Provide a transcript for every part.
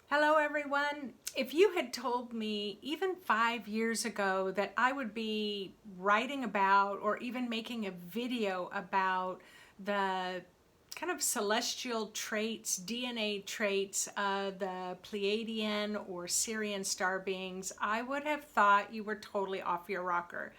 Hello everyone. If you had told me even 5 years ago that I would be writing about or even making a video about the kind of celestial traits, DNA traits of the Pleiadian or Sirian star beings, I would have thought you were totally off your rocker.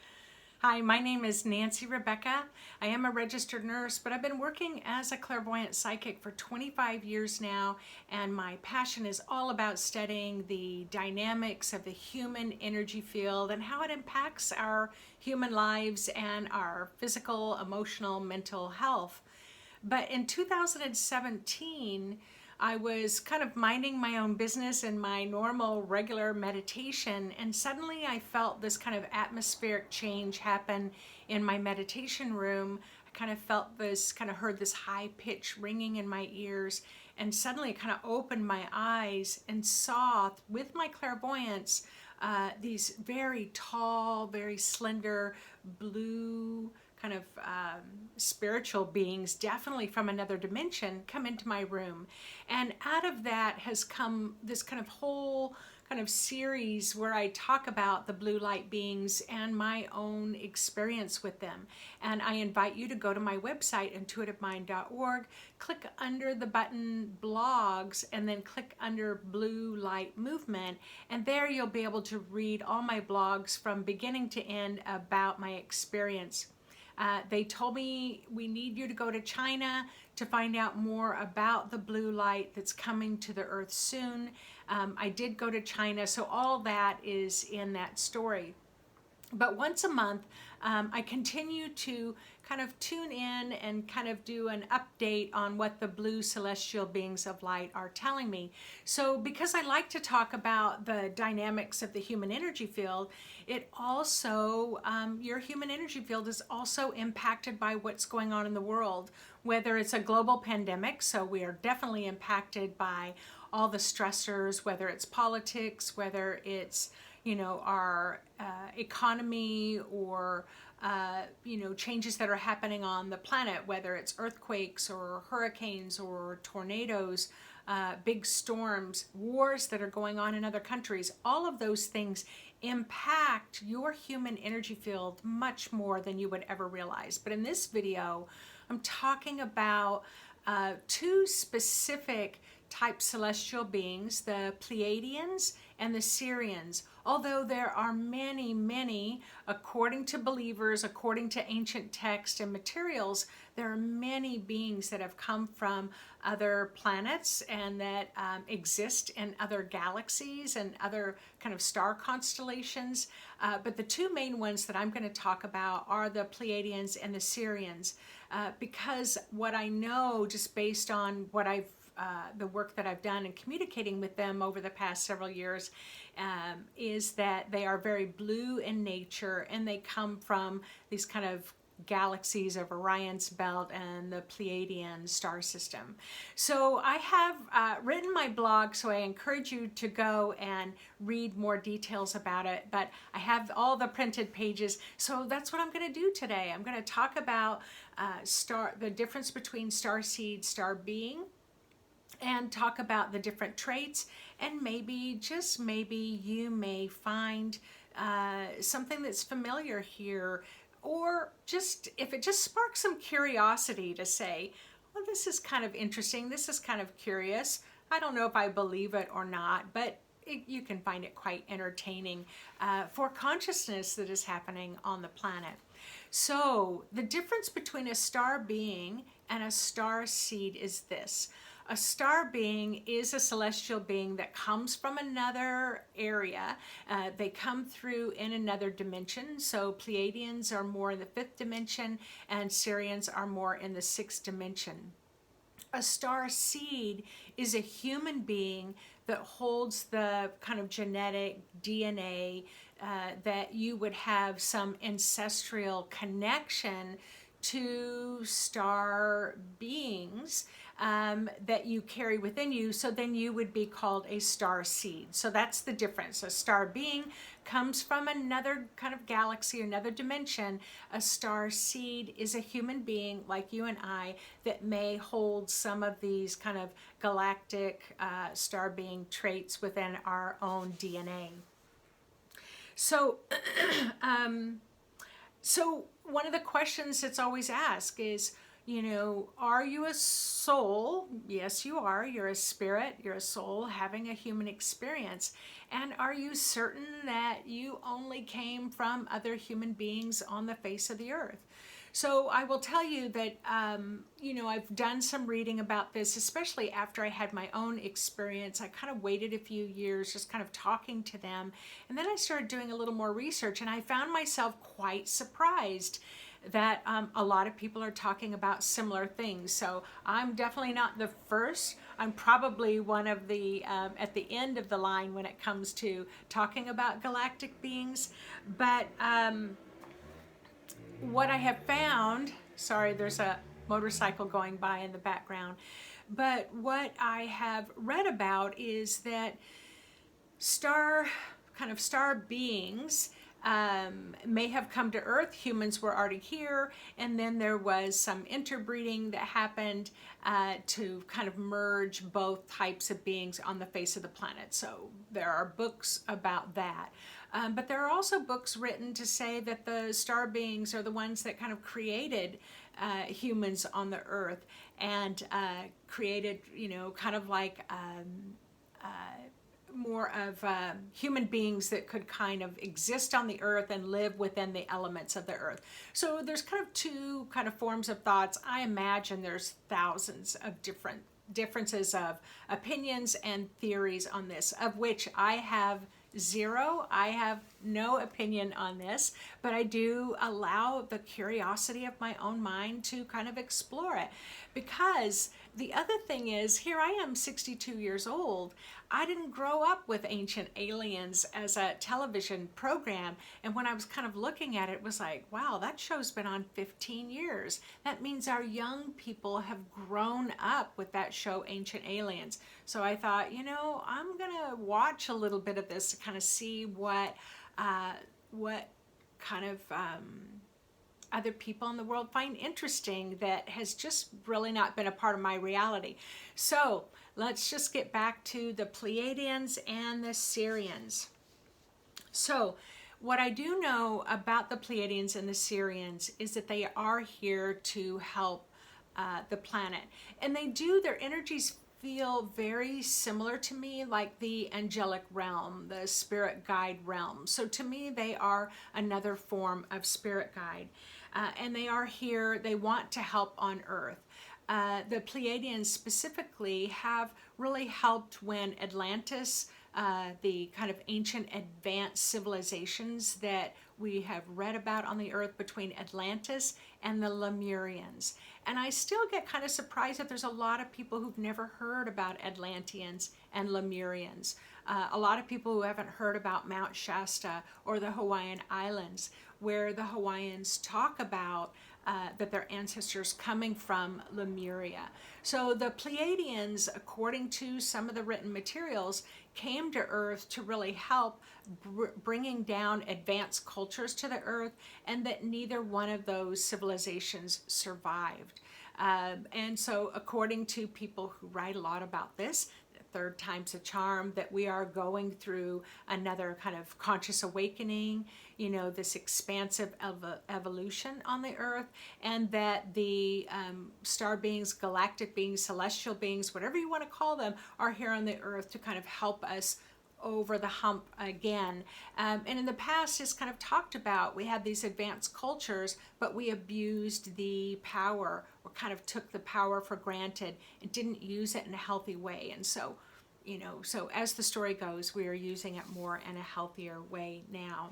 Hi, my name is Nancy Rebecca. I am a registered nurse, but I've been working as a clairvoyant psychic for 25 years now, and my passion is all about studying the dynamics of the human energy field and how it impacts our human lives and our physical, emotional, mental health. But in 2017, I was kind of minding my own business in my normal regular meditation, and suddenly I felt this kind of atmospheric change happen in my meditation room. I kind of felt this, kind of heard this high pitch ringing in my ears, and suddenly I kind of opened my eyes and saw with my clairvoyance these very tall, very slender, blue kind of spiritual beings, definitely from another dimension, come into my room. And out of that has come this kind of whole kind of series where I talk about the blue light beings and my own experience with them. And I invite you to go to my website, intuitivemind.org, click under the button blogs, and then click under blue light movement. And there you'll be able to read all my blogs from beginning to end about my experience. They told me we need you to go to China to find out more about the blue light that's coming to the earth soon. I did go to China, so all that is in that story. But once a month, I continue to kind of tune in and kind of do an update on what the blue celestial beings of light are telling me. So because I like to talk about the dynamics of the human energy field, it also, your human energy field is also impacted by what's going on in the world, whether it's a global pandemic, so we are definitely impacted by all the stressors, whether it's politics, whether it's our economy or changes that are happening on the planet, whether it's earthquakes or hurricanes or tornadoes, big storms, wars that are going on in other countries. All of those things impact your human energy field much more than you would ever realize. But in this video, I'm talking about two specific type celestial beings, the Pleiadians and the Sirians. Although there are many, many, according to believers, according to ancient text and materials, there are many beings that have come from other planets and that exist in other galaxies and other kind of star constellations. But the two main ones that I'm going to talk about are the Pleiadians and the Sirians, because what I know, just based on what the work that I've done in communicating with them over the past several years, is that they are very blue in nature, and they come from these kind of galaxies of Orion's belt and the Pleiadian star system. So I have written my blog, so I encourage you to go and read more details about it, but I have all the printed pages, so that's what I'm going to do today. I'm going to talk about the difference between starseed, star being, and talk about the different traits, and maybe, just maybe, you may find something that's familiar here, or just if it just sparks some curiosity to say, well, this is kind of interesting, this is kind of curious. I don't know if I believe it or not, but you can find it quite entertaining for consciousness that is happening on the planet. So the difference between a star being and a star seed is this. A star being is a celestial being that comes from another area. They come through in another dimension. So Pleiadians are more in the fifth dimension and Sirians are more in the sixth dimension. A star seed is a human being that holds the kind of genetic DNA that you would have some ancestral connection to star beings that you carry within you. So then you would be called a star seed. So that's the difference. A star being comes from another kind of galaxy, another dimension. A star seed is a human being like you and I that may hold some of these kind of galactic star being traits within our own DNA. So, so one of the questions that's always asked is, you know, are you a soul? Yes, you are. You're a spirit. You're a soul having a human experience. And are you certain that you only came from other human beings on the face of the earth? So I will tell you that, you know, I've done some reading about this, especially after I had my own experience. I kind of waited a few years just kind of talking to them. And then I started doing a little more research, and I found myself quite surprised that a lot of people are talking about similar things. So I'm definitely not the first. I'm probably one of the at the end of the line when it comes to talking about galactic beings. But what I have found, sorry, there's a motorcycle going by in the background, but what I have read about is that star beings may have come to Earth. Humans were already here, and then there was some interbreeding that happened to kind of merge both types of beings on the face of the planet. So there are books about that. But there are also books written to say that the star beings are the ones that kind of created humans on the Earth and created, you know, kind of like more of human beings that could kind of exist on the earth and live within the elements of the earth. So there's kind of two kind of forms of thoughts. I imagine there's thousands of differences of opinions and theories on this, of which I have zero. I have no opinion on this, but I do allow the curiosity of my own mind to kind of explore it. Because the other thing is, here I am 62 years old. I didn't grow up with Ancient Aliens as a television program. And when I was kind of looking at it, it was like, wow, that show's been on 15 years. That means our young people have grown up with that show, Ancient Aliens. So I thought, you know, I'm going to watch a little bit of this to kind of see what kind of other people in the world find interesting that has just really not been a part of my reality. So let's just get back to the Pleiadians and the Sirians. So what I do know about the Pleiadians and the Sirians is that they are here to help the planet. And they do, their energies feel very similar to me, like the angelic realm, the spirit guide realm. So to me, they are another form of spirit guide. And they are here, they want to help on Earth. The Pleiadians specifically have really helped when Atlantis, the kind of ancient advanced civilizations that we have read about on the earth between Atlantis and the Lemurians. And I still get kind of surprised that there's a lot of people who've never heard about Atlanteans and Lemurians. A lot of people who haven't heard about Mount Shasta or the Hawaiian Islands, where the Hawaiians talk about that their ancestors coming from Lemuria. So the Pleiadians, according to some of the written materials, came to Earth to really help bringing down advanced cultures to the Earth, and that neither one of those civilizations survived. And so according to people who write a lot about this, third time's a charm, that we are going through another kind of conscious awakening, you know, this expansive evolution on the earth, and that the star beings, galactic beings, celestial beings, whatever you want to call them, are here on the earth to kind of help us over the hump again. And in the past, it's kind of talked about, we had these advanced cultures, but we abused the power, or kind of took the power for granted and didn't use it in a healthy way. And so, you know, so as the story goes, we are using it more in a healthier way now.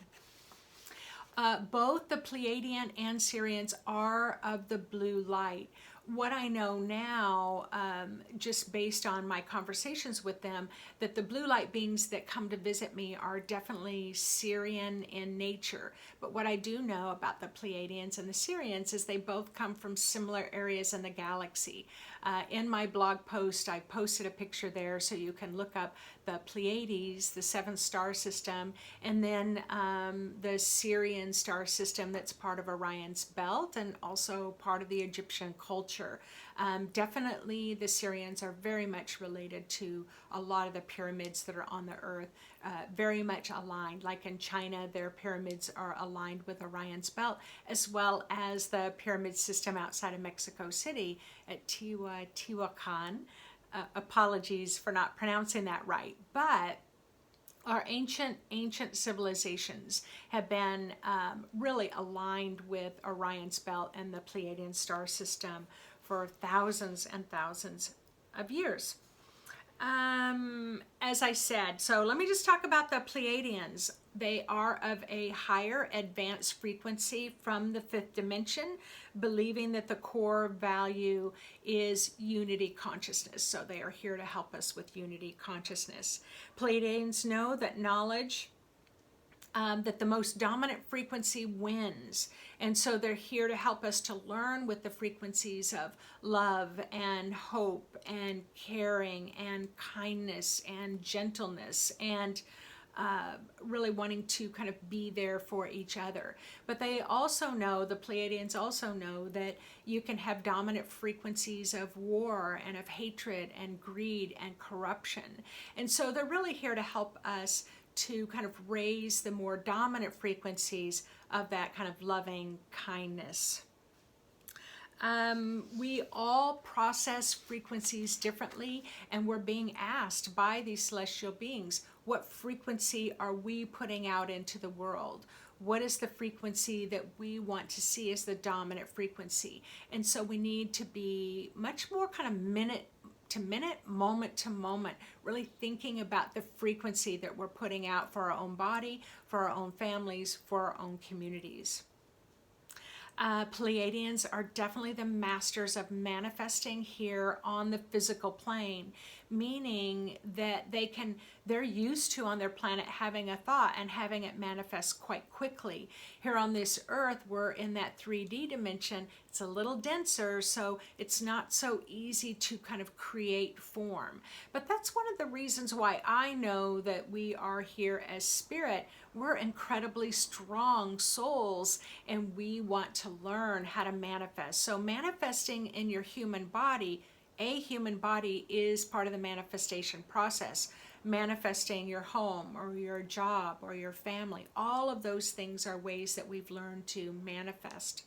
Both the Pleiadian and Sirians are of the blue light, what I know now, just based on my conversations with them, that the blue light beings that come to visit me are definitely Sirian in nature. But what I do know about the Pleiadians and the Sirians is they both come from similar areas in the galaxy. In my blog post, I posted a picture there so you can look up the Pleiades, the seventh star system, and then the Sirian star system that's part of Orion's belt and also part of the Egyptian culture. Definitely the Sirians are very much related to a lot of the pyramids that are on the earth, very much aligned. Like in China, their pyramids are aligned with Orion's belt, as well as the pyramid system outside of Mexico City at Teotihuacan. Apologies for not pronouncing that right, but our ancient civilizations have been really aligned with Orion's belt and the Pleiadian star system for thousands and thousands of years. As I said, so let me just talk about the Pleiadians. They are of a higher advanced frequency from the fifth dimension, believing that the core value is unity consciousness. So they are here to help us with unity consciousness. Pleiadians know that knowledge, that the most dominant frequency wins. And so they're here to help us to learn with the frequencies of love and hope and caring and kindness and gentleness and really wanting to kind of be there for each other. But they also know, the Pleiadians also know, that you can have dominant frequencies of war and of hatred and greed and corruption. And so they're really here to help us to kind of raise the more dominant frequencies of that kind of loving kindness. We all process frequencies differently, and we're being asked by these celestial beings, what frequency are we putting out into the world? What is the frequency that we want to see as the dominant frequency? And so we need to be much more kind of minute to minute, moment to moment, really thinking about the frequency that we're putting out for our own body, for our own families, for our own communities. Pleiadians are definitely the masters of manifesting here on the physical plane, meaning that they're used to on their planet having a thought and having it manifest quite quickly. Here on this earth, we're in that 3D dimension. It's a little denser, so it's not so easy to kind of create form. But that's one of the reasons why I know that we are here as spirit. We're incredibly strong souls, and we want to learn how to manifest. So manifesting in your human body, a human body, is part of the manifestation process. Manifesting your home or your job or your family, all of those things are ways that we've learned to manifest.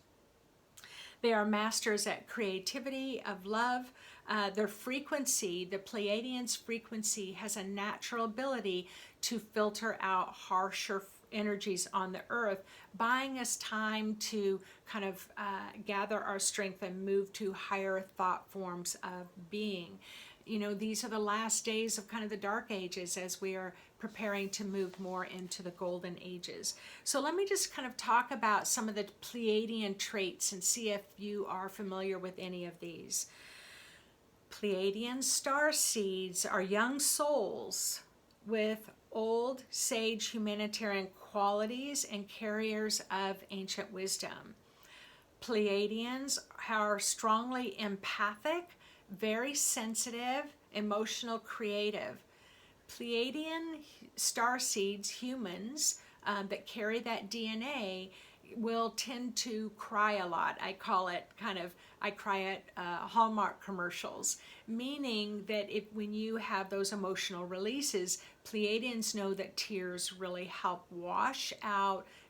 They are masters at creativity, of love. Their frequency, the Pleiadians' frequency, has a natural ability to filter out harsher energies on the earth, buying us time to kind of gather our strength and move to higher thought forms of being. You know, these are the last days of kind of the dark ages as we are preparing to move more into the golden ages. So let me just kind of talk about some of the Pleiadian traits and see if you are familiar with any of these. Pleiadian starseeds are young souls with old sage humanitarian qualities and carriers of ancient wisdom. Pleiadians are strongly empathic, very sensitive, emotional, creative. Pleiadian starseeds, humans that carry that DNA, will tend to cry a lot. I cry at Hallmark commercials, meaning that when you have those emotional releases, Pleiadians know that tears really help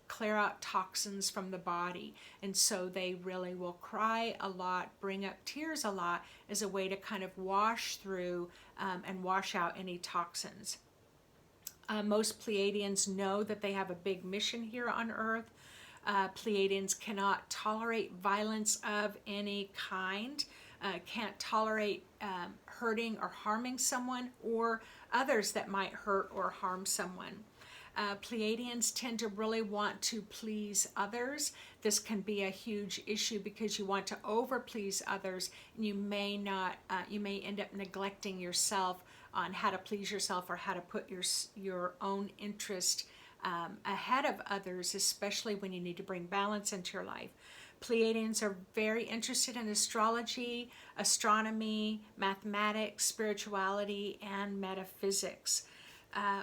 clear out toxins from the body. And so they really will cry a lot, bring up tears a lot as a way to kind of wash through and wash out any toxins. Most Pleiadians know that they have a big mission here on Earth. Pleiadians cannot tolerate violence of any kind, can't tolerate hurting or harming someone or others that might hurt or harm someone. Pleiadians tend to really want to please others. This can be a huge issue because you want to over please others, and you may not, you may end up neglecting yourself on how to please yourself or how to put your own interest ahead of others, especially when you need to bring balance into your life. Pleiadians are very interested in astrology, astronomy, mathematics, spirituality, and metaphysics.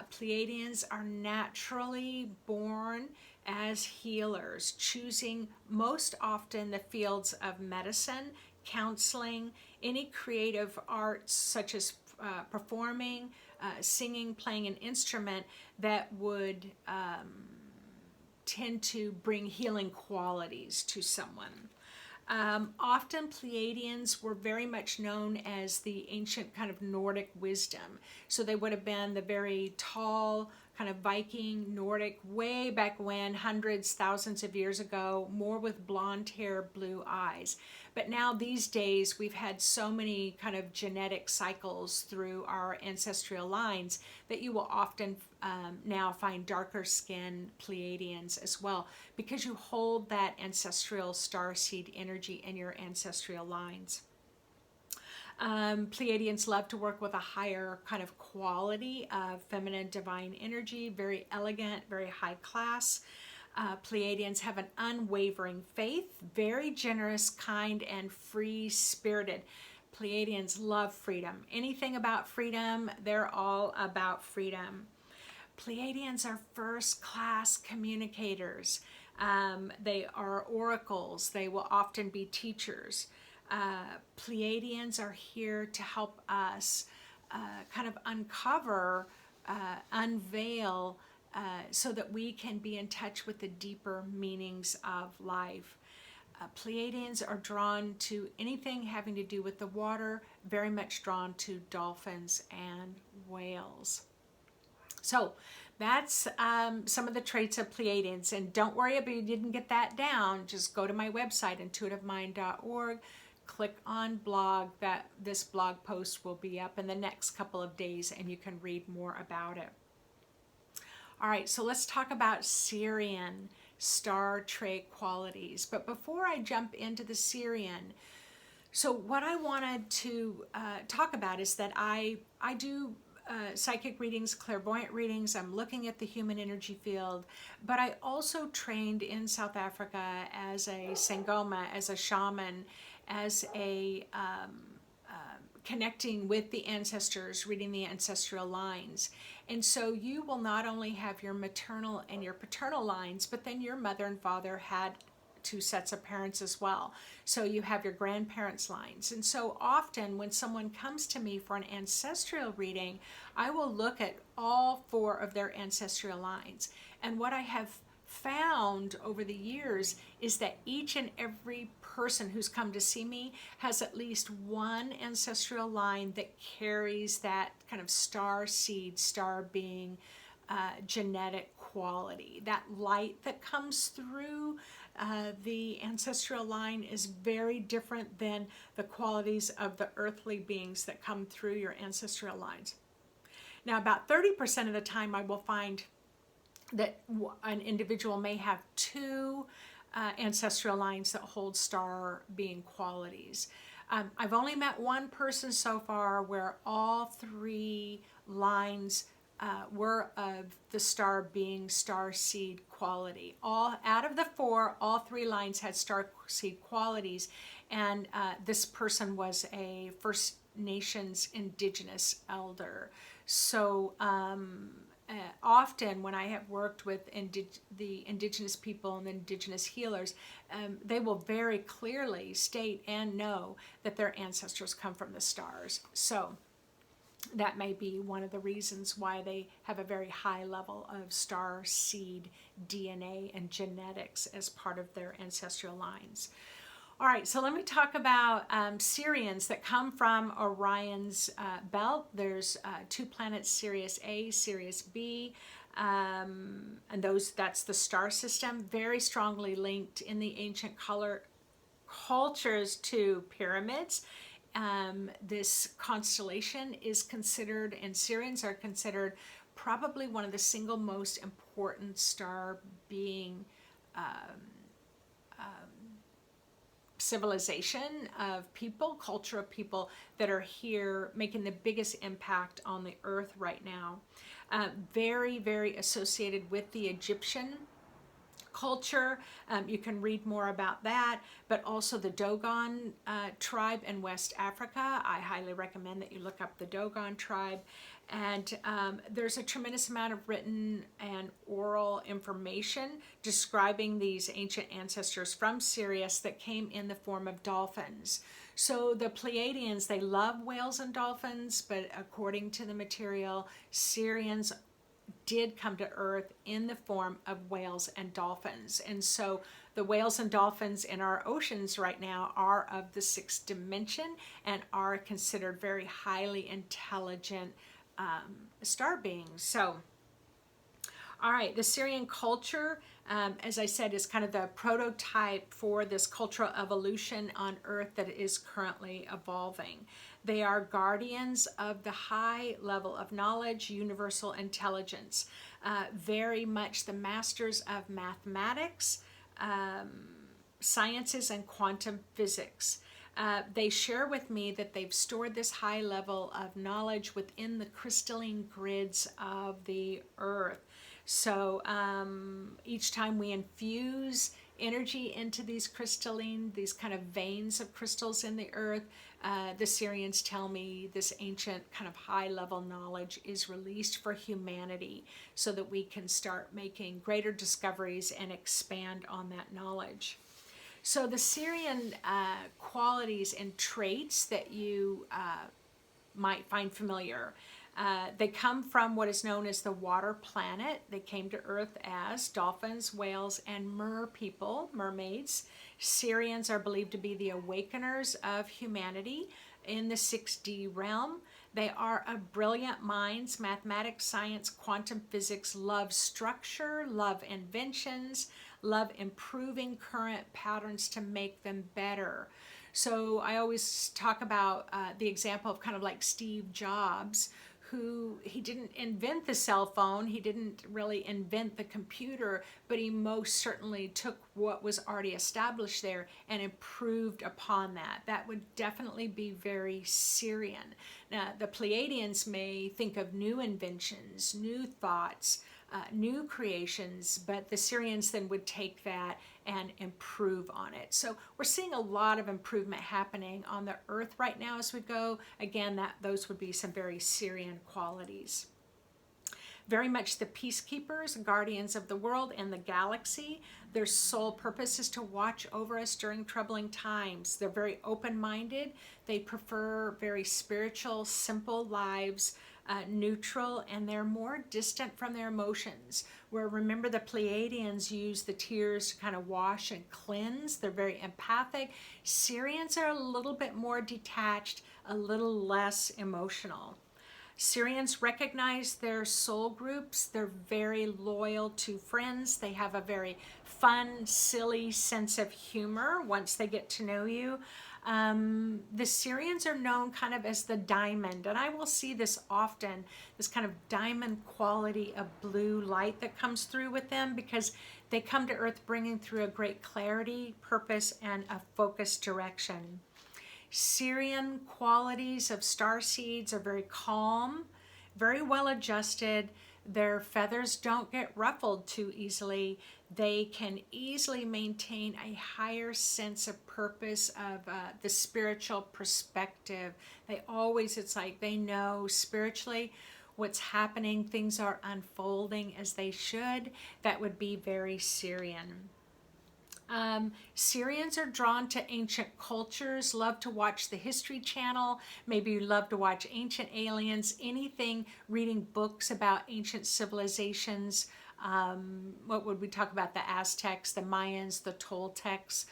Pleiadians are naturally born as healers, choosing most often the fields of medicine, counseling, any creative arts such as performing, singing, playing an instrument that would tend to bring healing qualities to someone. Often Pleiadians were very much known as the ancient kind of Nordic wisdom. So they would have been the very tall, kind of Viking, Nordic, way back when, hundreds, thousands of years ago, more with blonde hair, blue eyes. But now these days, we've had so many kind of genetic cycles through our ancestral lines that you will often now find darker skinned Pleiadians as well, because you hold that ancestral starseed energy in your ancestral lines. Pleiadians love to work with a higher kind of quality of feminine divine energy, very elegant, very high class. Pleiadians have an unwavering faith, very generous, kind, and free-spirited. Pleiadians love freedom. Anything about freedom, they're all about freedom. Pleiadians are first-class communicators. They are oracles. They will often be teachers. Pleiadians are here to help us kind of uncover, unveil, so that we can be in touch with the deeper meanings of life. Pleiadians are drawn to anything having to do with the water, very much drawn to dolphins and whales. So that's some of the traits of Pleiadians. And don't worry if you didn't get that down. Just go to my website, intuitivemind.org. Click on blog. This blog post will be up in the next couple of days, and you can read more about it. All right, so let's talk about Sirian star trait qualities. But before I jump into the Sirian, so what I wanted to talk about is that I do psychic readings, clairvoyant readings. I'm looking at the human energy field, but I also trained in South Africa as a Sangoma, as a shaman, as a connecting with the ancestors, reading the ancestral lines. And so you will not only have your maternal and your paternal lines, but then your mother and father had two sets of parents as well. So you have your grandparents' lines. And so often when someone comes to me for an ancestral reading, I will look at all four of their ancestral lines. And what I have found over the years is that each and every person who's come to see me has at least one ancestral line that carries that kind of star seed, star being genetic quality. That light that comes through the ancestral line is very different than the qualities of the earthly beings that come through your ancestral lines. Now, about 30% of the time I will find that an individual may have two ancestral lines that hold star being qualities. I've only met one person so far where all three lines were of the star being star seed quality. All out of the four, all three lines had star seed qualities, and this person was a First Nations Indigenous elder. So often when I have worked with the indigenous people and the indigenous healers, they will very clearly state and know that their ancestors come from the stars. So that may be one of the reasons why they have a very high level of star seed DNA and genetics as part of their ancestral lines. All right, so let me talk about Sirians that come from Orion's belt. There's two planets, Sirius A, Sirius B, and that's the star system, very strongly linked in the ancient cultures to pyramids. This constellation is considered, and Sirians are considered probably one of the single most important important star being civilization of people, culture of people that are here making the biggest impact on the earth right now. Very, very associated with the Egyptian culture. You can read more about that, but also the Dogon tribe in West Africa. I highly recommend that you look up the Dogon tribe. And there's a tremendous amount of written and oral information describing these ancient ancestors from Sirius that came in the form of dolphins. So the Pleiadians, they love whales and dolphins, but according to the material, Sirians did come to Earth in the form of whales and dolphins. And so the whales and dolphins in our oceans right now are of the sixth dimension and are considered very highly intelligent star beings. So, all right, the Sirian culture, as I said, is kind of the prototype for this cultural evolution on Earth that is currently evolving. They are guardians of the high level of knowledge, universal intelligence, very much the masters of mathematics, sciences, and quantum physics. They share with me that they've stored this high level of knowledge within the crystalline grids of the Earth. So each time we infuse energy into these kind of veins of crystals in the Earth, the Sirians tell me this ancient kind of high level knowledge is released for humanity so that we can start making greater discoveries and expand on that knowledge. So the Sirian qualities and traits that you might find familiar, they come from what is known as the water planet. They came to Earth as dolphins, whales, and mermaids. Sirians are believed to be the awakeners of humanity in the 6D realm. They are of brilliant minds, mathematics, science, quantum physics, love structure, love inventions, love improving current patterns to make them better. So I always talk about the example of kind of like Steve Jobs, who he didn't invent the cell phone, he didn't really invent the computer, but he most certainly took what was already established there and improved upon that. That would definitely be very Sirian. Now, the Pleiadians may think of new inventions, new thoughts, new creations, but the Sirians then would take that and improve on it. So we're seeing a lot of improvement happening on the Earth right now as we go. Again, those would be some very Sirian qualities. Very much the peacekeepers, guardians of the world and the galaxy. Their sole purpose is to watch over us during troubling times. They're very open-minded. They prefer very spiritual, simple lives, neutral, and they're more distant from their emotions. Where remember the Pleiadians use the tears to kind of wash and cleanse. They're very empathic. Sirians are a little bit more detached, a little less emotional. Sirians recognize their soul groups. They're very loyal to friends. They have a very fun, silly sense of humor once they get to know you. The Sirians are known kind of as the diamond, and I will see this often, this kind of diamond quality of blue light that comes through with them because they come to Earth bringing through a great clarity, purpose, and a focused direction. Sirian qualities of starseeds are very calm, very well adjusted. Their feathers don't get ruffled too easily. They can easily maintain a higher sense of purpose of the spiritual perspective. It's like they know spiritually what's happening. Things are unfolding as they should. That would be very Sirian. Sirians are drawn to ancient cultures, love to watch the History Channel, maybe you love to watch Ancient Aliens, anything, reading books about ancient civilizations. What would we talk about? The Aztecs, the Mayans, the Toltecs.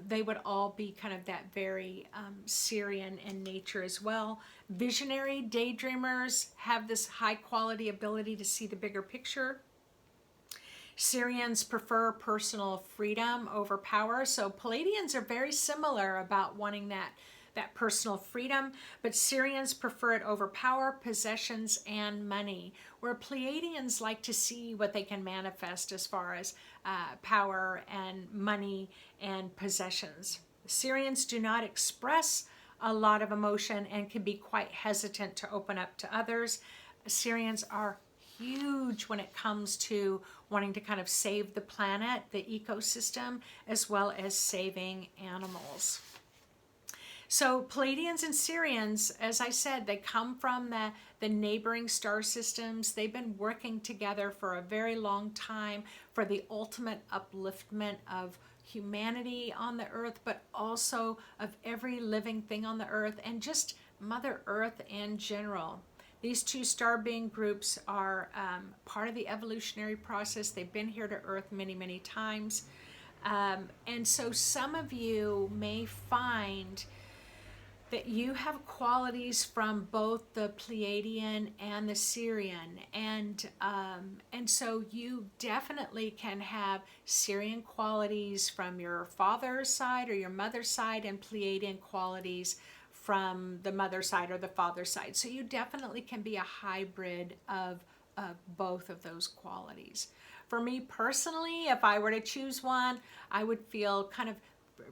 They would all be kind of that very Sirian in nature as well. Visionary daydreamers have this high quality ability to see the bigger picture. Sirians prefer personal freedom over power. So Pleiadians are very similar about wanting that that personal freedom, but Sirians prefer it over power, possessions, and money, where Pleiadians like to see what they can manifest as far as power and money and possessions. Sirians do not express a lot of emotion and can be quite hesitant to open up to others. Sirians are huge when it comes to wanting to kind of save the planet, the ecosystem, as well as saving animals. So Pleiadians and Sirians, as I said, they come from the neighboring star systems. They've been working together for a very long time for the ultimate upliftment of humanity on the earth, but also of every living thing on the earth and just Mother Earth in general. These two star being groups are part of the evolutionary process. They've been here to Earth many, many times. And so some of you may find that you have qualities from both the Pleiadian and the Sirian, and so you definitely can have Sirian qualities from your father's side or your mother's side, and Pleiadian qualities from the mother's side or the father's side. So you definitely can be a hybrid of both of those qualities. For me personally, if I were to choose one, I would feel kind of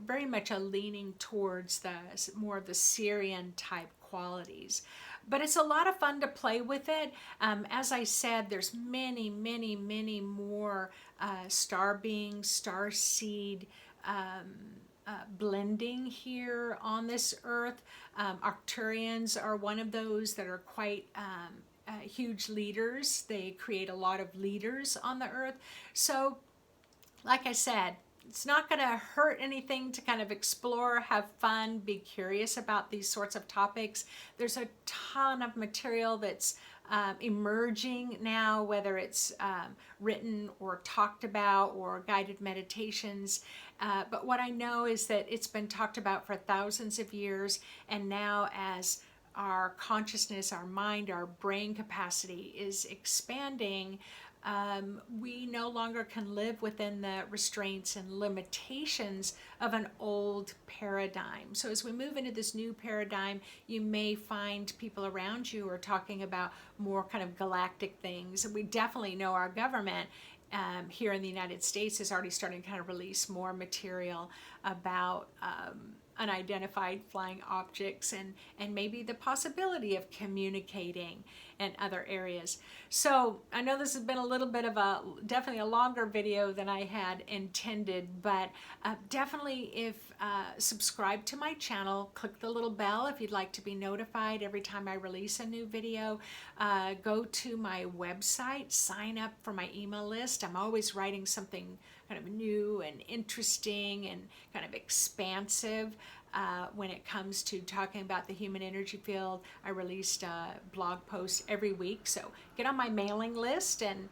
very much a leaning towards the more of the Sirian type qualities. But it's a lot of fun to play with it. As I said, there's many, many, many more star beings, starseed blending here on this earth. Arcturians are one of those that are quite huge leaders. They create a lot of leaders on the earth. So, like I said, it's not going to hurt anything to kind of explore, have fun, be curious about these sorts of topics. There's a ton of material that's emerging now, whether it's written or talked about or guided meditations. But what I know is that it's been talked about for thousands of years, and now as our consciousness, our mind, our brain capacity is expanding, we no longer can live within the restraints and limitations of an old paradigm. So as we move into this new paradigm, you may find people around you are talking about more kind of galactic things. We definitely know our government here in the United States is already starting to kind of release more material about unidentified flying objects and maybe the possibility of communicating in other areas. So I know this has been a little bit of definitely a longer video than I had intended, but definitely if subscribe to my channel, click the little bell if you'd like to be notified every time I release a new video. Go to my website, sign up for my email list. I'm always writing something kind of new and interesting and kind of expansive when it comes to talking about the human energy field. I released blog posts every week, so get on my mailing list and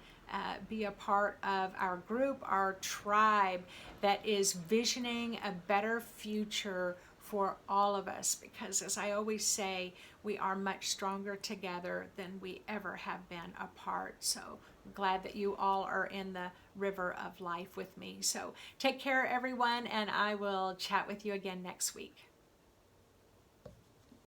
be a part of our group, our tribe that is visioning a better future for all of us, because as I always say, we are much stronger together than we ever have been apart. So I'm glad that you all are in the river of life with me. So take care, everyone, and I will chat with you again next week.